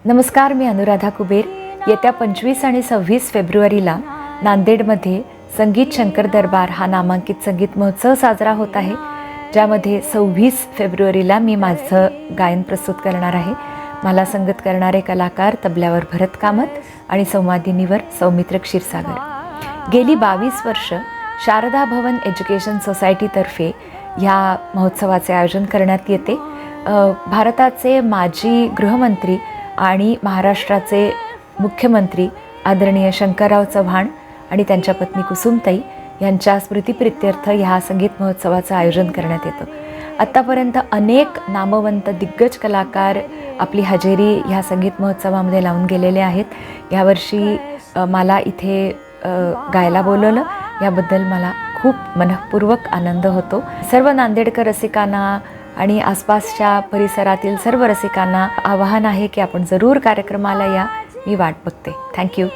नमस्कार, मी अनुराधा कुबेर. येत्या 25 आणि 26 फेब्रुवारीला नांदेडमध्ये संगीत शंकर दरबार हा नामांकित संगीत महोत्सव साजरा होत आहे, ज्यामध्ये 26 फेब्रुवारीला मी माझं गायन प्रस्तुत करणार आहे. मला संगत करणारे कलाकार तबल्यावर भरत कामत आणि संवादिनीवर सौमित्र क्षीरसागर. गेली 22 वर्ष शारदा भवन एज्युकेशन सोसायटीतर्फे ह्या महोत्सवाचे आयोजन करण्यात येते. भारताचे माजी गृहमंत्री आणि महाराष्ट्राचे मुख्यमंत्री आदरणीय शंकरराव चव्हाण आणि त्यांच्या पत्नी कुसुमताई यांच्या स्मृतिप्रित्यर्थ ह्या संगीत महोत्सवाचं आयोजन करण्यात येतं. आत्तापर्यंत अनेक नामवंत दिग्गज कलाकार आपली हजेरी ह्या संगीत महोत्सवामध्ये लावून गेलेले आहेत. यावर्षी मला इथे गायला बोलवलं, याबद्दल मला खूप मनःपूर्वक आनंद होतो. सर्व नांदेडकर रसिकांना आणि आसपासच्या परिसरातील सर्व रसिकांना आवाहन आहे की आपण जरूर कार्यक्रमाला या. मी वाट बघते. थँक्यू.